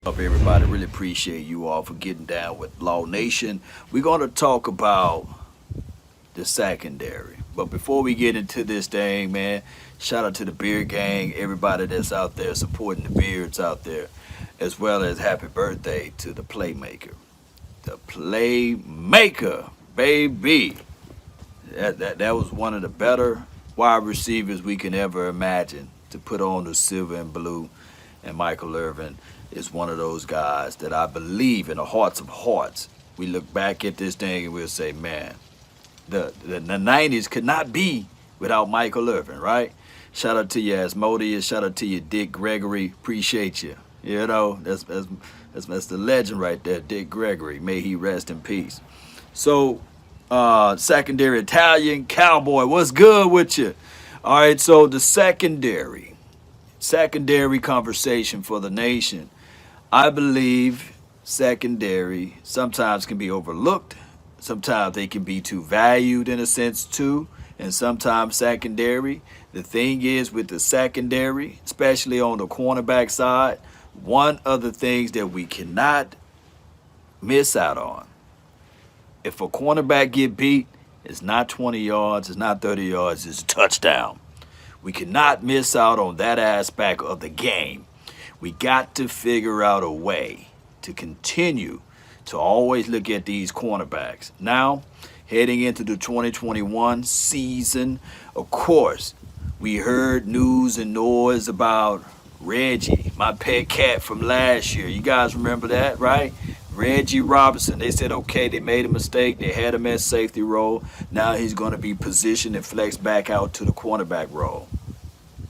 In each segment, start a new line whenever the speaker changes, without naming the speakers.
Up, everybody? Really appreciate you all for getting down with Law Nation. We're going to talk about the secondary. But before we get into this thing, man, shout out to the Beard Gang, everybody that's out there supporting the Beards out there, as well as happy birthday to the Playmaker. The Playmaker, baby. That was one of the better wide receivers we can ever imagine to put on the silver and blue. And Michael Irvin is one of those guys that I believe in the hearts of hearts. We look back at this thing and we'll say, man, the 90s could not be without Michael Irvin, right? Shout out to you, Asmodeus. Shout out to you, Dick Gregory. Appreciate you. You know, that's the legend right there, Dick Gregory. May he rest in peace. So, secondary Italian Cowboy, what's good with you? All right, so the secondary conversation for the nation. I believe secondary sometimes can be overlooked. Sometimes they can be too valued in a sense too. And sometimes secondary. The thing is with the secondary, especially on the cornerback side, one of the things that we cannot miss out on. If a cornerback get beat, it's not 20 yards, it's not 30 yards, it's a touchdown. We cannot miss out on that aspect of the game. We got to figure out a way to continue to always look at these cornerbacks. Now, heading into the 2021 season, of course, we heard news and noise about Reggie, my pet cat from last year. You guys remember that, right? Reggie Robinson. They said, okay, they made a mistake. They had him at safety role. Now he's going to be positioned and flexed back out to the cornerback role.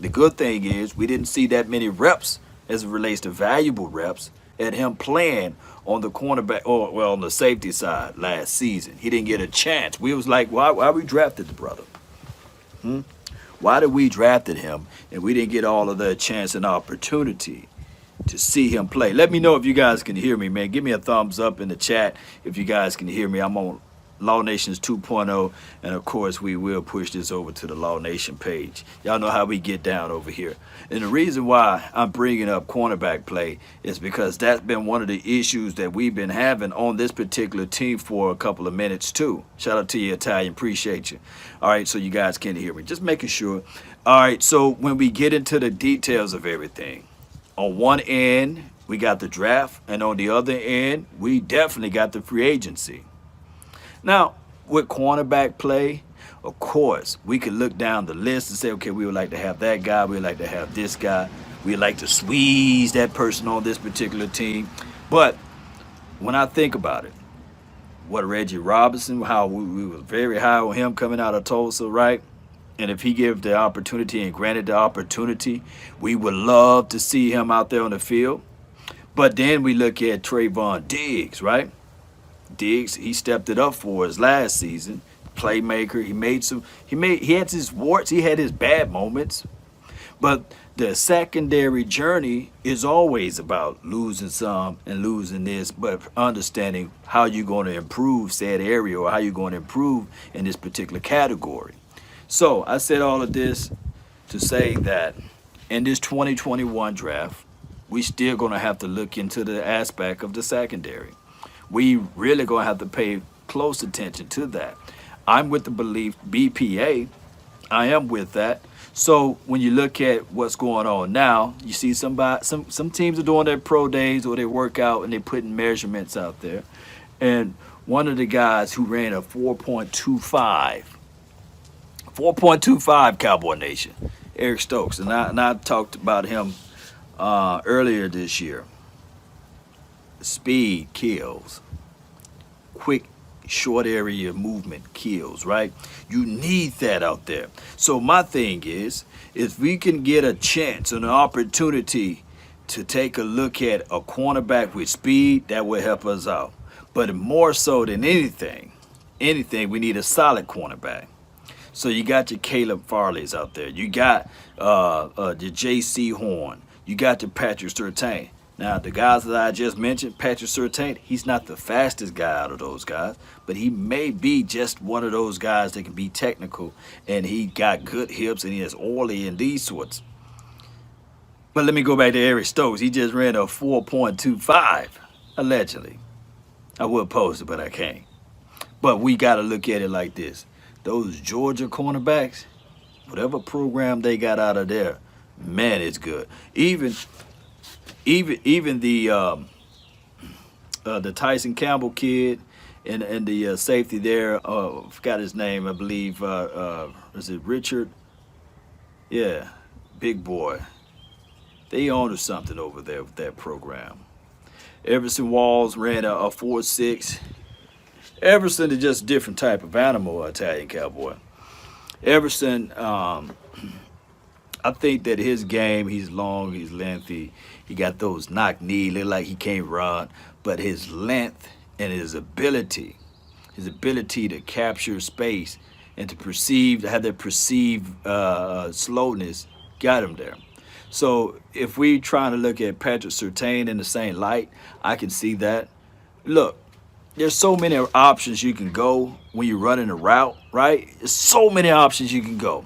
The good thing is we didn't see that many reps as it relates to valuable reps at him playing on the cornerback or well on the safety side last season. He didn't get a chance. We was like, why we drafted the brother? Why did we drafted him and we didn't get all of the chance and opportunity to see him play? Let me know if you guys can hear me, man. Give me a thumbs up in the chat if you guys can hear me. I'm on Law Nations 2.0, and of course we will push this over to the Law Nation page. Y'all know how we get down over here. And the reason why I'm bringing up cornerback play is because that's been one of the issues that we've been having on this particular team for a couple of minutes too. Shout out to you, Italian. Appreciate you. All right, so you guys can hear me. Just making sure. All right, so when we get into the details of everything, on one end, we got the draft, and on the other end, we definitely got the free agency. Now, with cornerback play, of course, we could look down the list and say, okay, we would like to have that guy, we would like to have this guy, we'd like to squeeze that person on this particular team. But when I think about it, what Reggie Robinson, how we were very high on him coming out of Tulsa, right? And if he gave the opportunity and granted the opportunity, we would love to see him out there on the field. But then we look at Trayvon Diggs, right? Diggs, he stepped it up for us last season. Playmaker, he had his warts, he had his bad moments. But the secondary journey is always about losing some and losing this, but understanding how you're going to improve said area or how you're going to improve in this particular category. So I said all of this to say that in this 2021 draft, we still going to have to look into the aspect of the secondary. We really going to have to pay close attention to that. I'm with the belief BPA. I am with that. So when you look at what's going on now, you see some teams are doing their pro days or they work out and they're putting measurements out there. And one of the guys who ran a 4.25 Cowboy Nation, Eric Stokes, and I talked about him earlier this year. Speed kills. Quick, short area movement kills, right? You need that out there. So my thing is, if we can get a chance and an opportunity to take a look at a cornerback with speed, that will help us out. But more so than anything, we need a solid cornerback. So you got your Caleb Farleys out there. You got your J.C. Horn. You got your Patrick Surtain. Now, the guys that I just mentioned, Patrick Surtain, he's not the fastest guy out of those guys, but he may be just one of those guys that can be technical, and he got good hips, and he has oily and these sorts. But let me go back to Eric Stokes. He just ran a 4.25, allegedly. I would post it, but I can't. But we got to look at it like this. Those Georgia cornerbacks, whatever program they got out of there, man, it's good. Even the Tyson Campbell kid and the safety there, forgot his name, I believe, is it Richard? Yeah, big boy. They owned something over there with that program. Everson Walls ran a 4.6. Everson is just a different type of animal, Italian cowboy. Everson, I think that his game, he's long, he's lengthy. He got those knock knees, look like he can't run, but his length and his ability to capture space and to have that perceived slowness got him there. So if we trying to look at Patrick Surtain in the same light, I can see that. Look, there's so many options you can go when you're running a route, right? There's so many options you can go.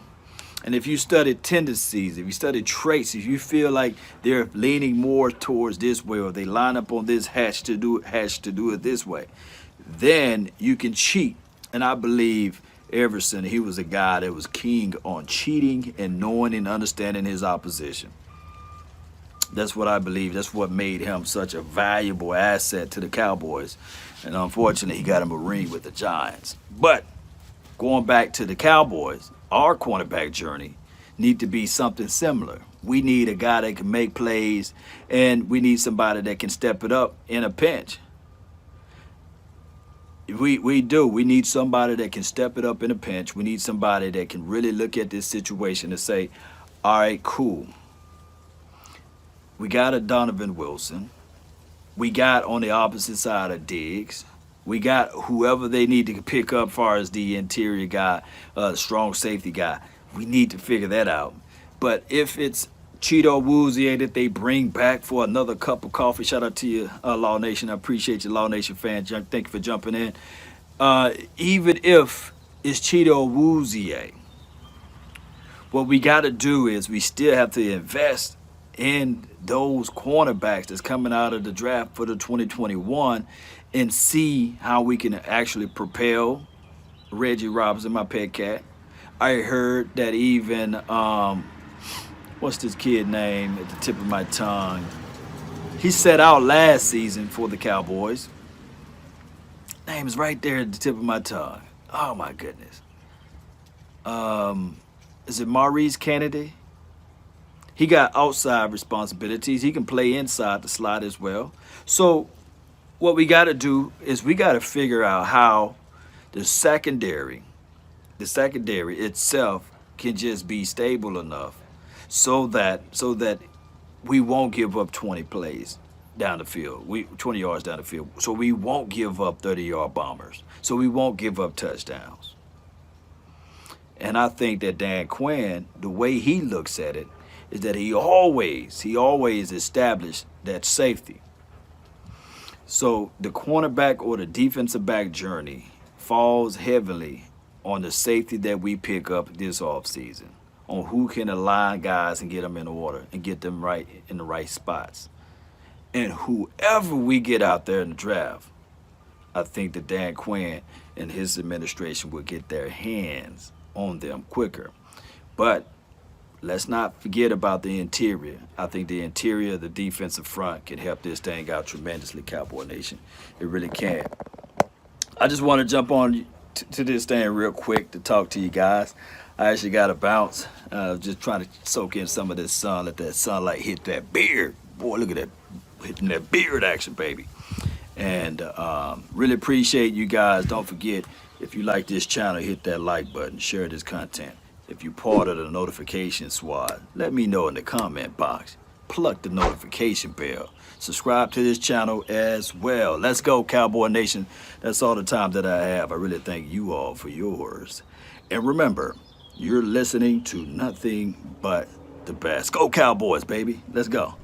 And if you study tendencies, if you study traits, if you feel like they're leaning more towards this way, or they line up on this hatch to do it this way, then you can cheat. And I believe Everson, he was a guy that was keen on cheating and knowing and understanding his opposition. That's what I believe. That's what made him such a valuable asset to the Cowboys. And unfortunately, he got him a ring with the Giants. But going back to the Cowboys, our cornerback journey need to be something similar. We need a guy that can make plays, and we need somebody that can step it up in a pinch. We do. We need somebody that can step it up in a pinch. We need somebody that can really look at this situation and say, all right, cool. We got a Donovan Wilson. We got on the opposite side of Diggs. We got whoever they need to pick up as far as the interior guy, strong safety guy. We need to figure that out. But if it's Cheeto Woozier that they bring back for another cup of coffee, shout out to you, Law Nation. I appreciate you, Law Nation fans. Thank you for jumping in. Even if it's Cheeto Woozier, what we got to do is we still have to invest in those cornerbacks that's coming out of the draft for the 2021 and see how we can actually propel Reggie Robinson, my pet cat. I heard that even, what's this kid name at the tip of my tongue? He set out last season for the Cowboys. Name is right there at the tip of my tongue. Oh, my goodness. Is it Maurice Kennedy? He got outside responsibilities. He can play inside the slot as well. So what we got to do is we got to figure out how the secondary itself can just be stable enough so that we won't give up 20 plays down the field, 20 yards down the field. So we won't give up 30-yard bombers. So we won't give up touchdowns. And I think that Dan Quinn, the way he looks at it, is that he always established that safety. So the cornerback or the defensive back journey falls heavily on the safety that we pick up this offseason, on who can align guys and get them in order and get them right in the right spots. And whoever we get out there in the draft, I think that Dan Quinn and his administration will get their hands on them quicker. But let's not forget about the interior. I think the interior, the defensive front, can help this thing out tremendously, Cowboy Nation. It really can. I just want to jump on to this thing real quick to talk to you guys. I actually got to bounce. Just trying to soak in some of this sun, let that sunlight hit that beard. Boy, look at that, hitting that beard action, baby. And really appreciate you guys. Don't forget, if you like this channel, hit that like button, share this content. If you're part of the notification squad, let me know in the comment box. Pluck the notification bell. Subscribe to this channel as well. Let's go, Cowboy Nation. That's all the time that I have. I really thank you all for yours. And remember, you're listening to nothing but the best. Go Cowboys, baby. Let's go.